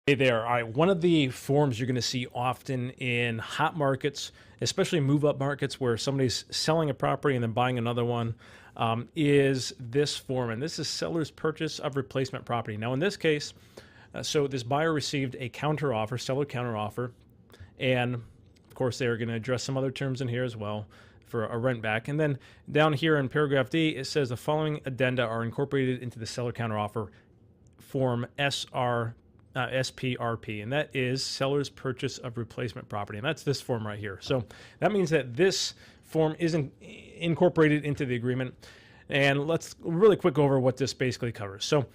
Hey there. All right. One of the forms you're going to see often in hot markets, especially move-up markets where somebody's selling a property and then buying another one, is this form. And this is seller's purchase of replacement property. Now, in this case, so this buyer received a counteroffer, seller counteroffer, and of course, they're going to address some other terms in here as well for a rent back. And then down here in paragraph D, it says the following addenda are incorporated into the seller counteroffer form SPRP, and that is seller's purchase of replacement property, and that's this form right here. So that means that this form isn't incorporated into the agreement. And let's really quick go over what this basically covers. So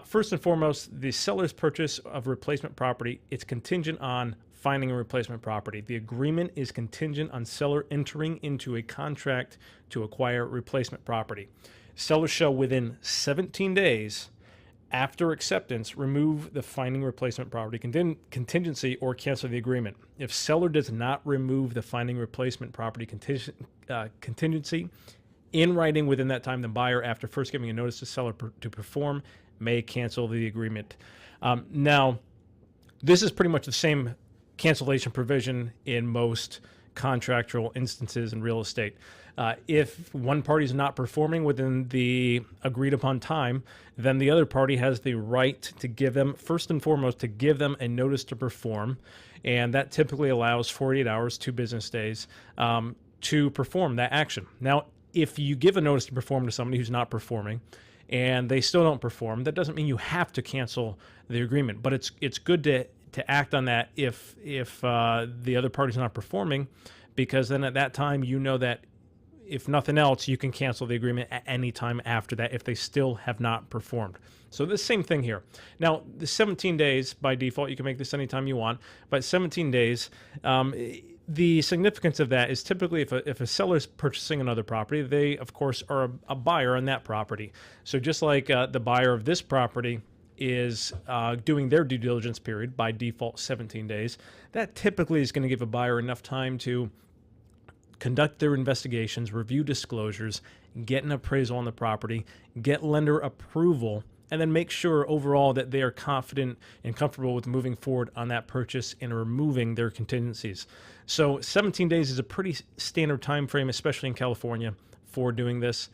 first and foremost, the seller's purchase of replacement property, it's contingent on finding a replacement property. The agreement is contingent on seller entering into a contract to acquire replacement property. Seller shall within 17 days after acceptance, remove the finding replacement property contingency or cancel the agreement. If seller does not remove the finding replacement property contingency in writing within that time, the buyer, after first giving a notice to seller to perform, may cancel the agreement. Now, this is pretty much the same cancellation provision in most contractual instances in real estate. If one party is not performing within the agreed upon time, then the other party has the right to give them, first and foremost, to give them a notice to perform. And that typically allows 48 hours, 2 business days, to perform that action. Now, if you give a notice to perform to somebody who's not performing and they still don't perform, that doesn't mean you have to cancel the agreement. But it's good to act on that if the other party's not performing, because then at that time you know that if nothing else, you can cancel the agreement at any time after that if they still have not performed. So the same thing here. Now, the 17 days, by default, you can make this anytime you want, but 17 days, the significance of that is typically if a seller is purchasing another property, they, of course, are a buyer on that property. So just like the buyer of this property is doing their due diligence period, by default 17 days, that typically is going to give a buyer enough time to conduct their investigations, review disclosures, get an appraisal on the property, get lender approval, and then make sure overall that they are confident and comfortable with moving forward on that purchase and removing their contingencies. So 17 days is a pretty standard time frame, especially in California, for doing this.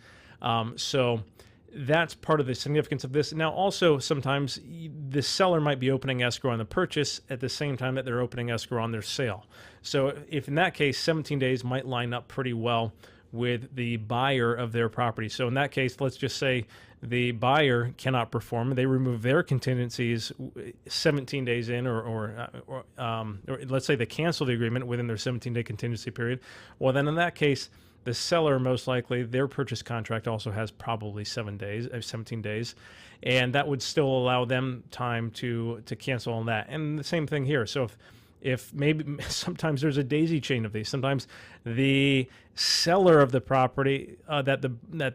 So that's part of the significance of this. Now, also, sometimes the seller might be opening escrow on the purchase at the same time that they're opening escrow on their sale. So if in that case, 17 days might line up pretty well with the buyer of their property. So in that case, let's just say the buyer cannot perform. They remove their contingencies 17 days in, or let's say they cancel the agreement within their 17-day contingency period. Well, then in that case, the seller, most likely, their purchase contract also has probably 17 days, and that would still allow them time to cancel on that. And the same thing here. So if maybe sometimes there's a daisy chain of these. Sometimes the seller of the property that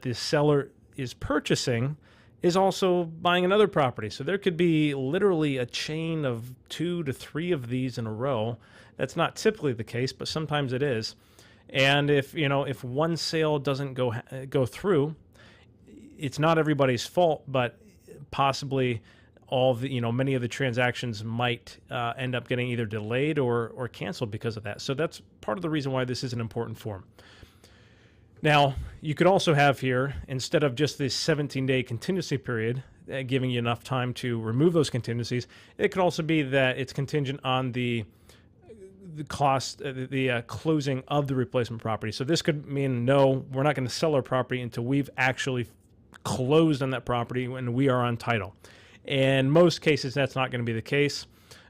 the seller is purchasing is also buying another property. So there could be literally a chain of 2 to 3 of these in a row. That's not typically the case, but sometimes it is. And if one sale doesn't go through, it's not everybody's fault, but possibly many of the transactions might end up getting either delayed or canceled because of that. So that's part of the reason why this is an important form. Now, you could also have here, instead of just this 17-day contingency period, giving you enough time to remove those contingencies, it could also be that it's contingent on the cost, the closing of the replacement property. So this could mean, no, we're not going to sell our property until we've actually closed on that property and we are on title. In most cases, that's not going to be the case,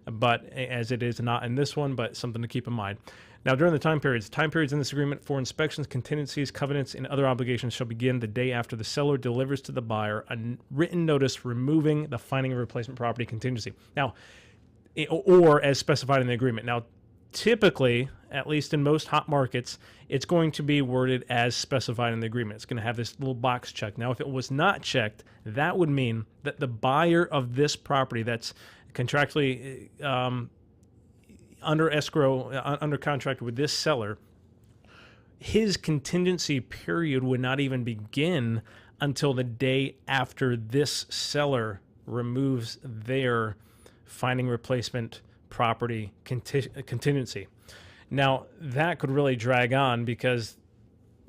but as it is not in this one, but something to keep in mind. Now, during the time periods in this agreement for inspections, contingencies, covenants, and other obligations shall begin the day after the seller delivers to the buyer a written notice removing the finding of replacement property contingency. Now, or as specified in the agreement. Now, typically, at least in most hot markets, it's going to be worded as specified in the agreement. It's going to have this little box checked. Now, if it was not checked, that would mean that the buyer of this property that's contractually under escrow, under contract with this seller, his contingency period would not even begin until the day after this seller removes their finding replacement property contingency. Now, that could really drag on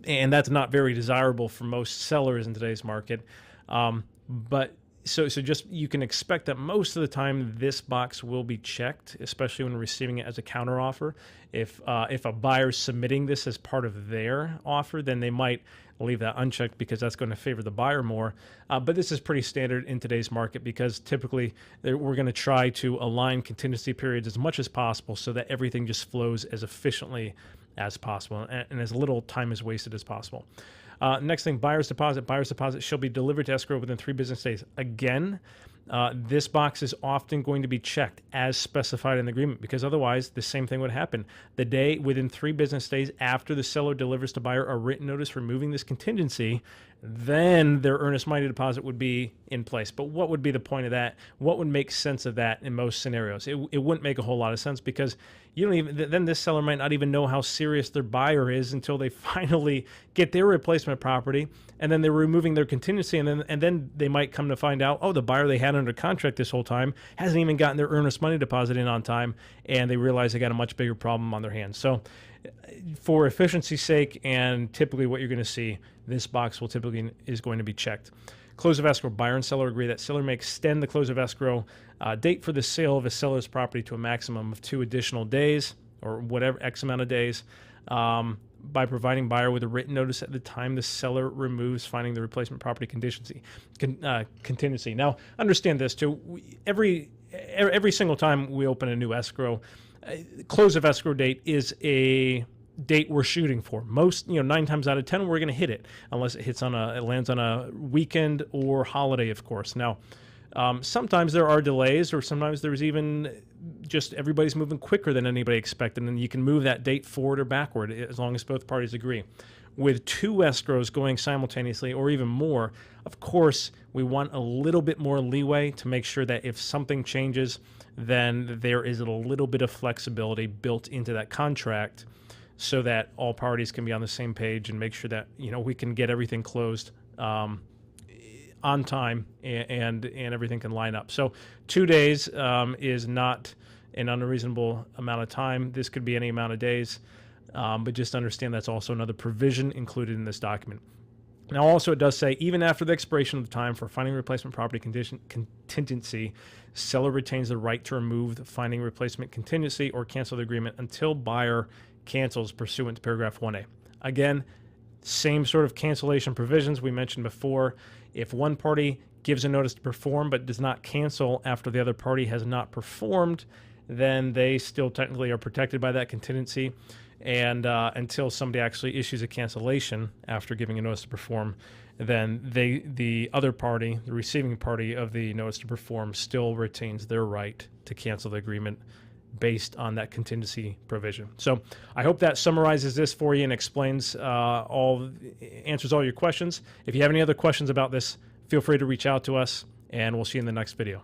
and that's not very desirable for most sellers in today's market. But just you can expect that most of the time this box will be checked, especially when receiving it as a counteroffer. If a buyer's submitting this as part of their offer, then they might leave that unchecked because that's going to favor the buyer more. But this is pretty standard in today's market because typically we're going to try to align contingency periods as much as possible so that everything just flows as efficiently as possible and as little time is wasted as possible. Next thing, buyer's deposit. Buyer's deposit shall be delivered to escrow within 3 business days. Again, this box is often going to be checked as specified in the agreement because otherwise the same thing would happen. The day within 3 business days after the seller delivers to buyer a written notice removing this contingency, then their earnest money deposit would be in place. But what would be the point of that? What would make sense of that in most scenarios? It wouldn't make a whole lot of sense because then this seller might not even know how serious their buyer is until they finally get their replacement property, and then they're removing their contingency, and then they might come to find out, oh, the buyer they had under contract this whole time hasn't even gotten their earnest money deposit in on time, and they realize they got a much bigger problem on their hands. So for efficiency's sake, and typically what you're going to see, this box is going to be checked. Close of escrow. Buyer and seller agree that seller may extend the close of escrow date for the sale of a seller's property to a maximum of 2 additional days or whatever X amount of days by providing buyer with a written notice at the time the seller removes finding the replacement property contingency. Now, understand this too. Every single time we open a new escrow, close of escrow date is a date we're shooting for. Most, 9 times out of 10, we're going to hit it unless it lands on a weekend or holiday, of course. Now, sometimes there are delays, or sometimes there's even just everybody's moving quicker than anybody expected, and you can move that date forward or backward as long as both parties agree. With 2 escrows going simultaneously or even more, of course, we want a little bit more leeway to make sure that if something changes, then there is a little bit of flexibility built into that contract so that all parties can be on the same page and make sure that we can get everything closed on time and everything can line up. So 2 days is not an unreasonable amount of time. This could be any amount of days, but just understand that's also another provision included in this document. Now, also it does say, even after the expiration of the time for finding replacement property contingency, seller retains the right to remove the finding replacement contingency or cancel the agreement until buyer cancels pursuant to paragraph 1A. Again, same sort of cancellation provisions we mentioned before. If one party gives a notice to perform but does not cancel after the other party has not performed, then they still technically are protected by that contingency. And until somebody actually issues a cancellation after giving a notice to perform, then the other party, the receiving party of the notice to perform, still retains their right to cancel the agreement based on that contingency provision. So I hope that summarizes this for you and explains answers all your questions. If you have any other questions about this, feel free to reach out to us, and we'll see you in the next video.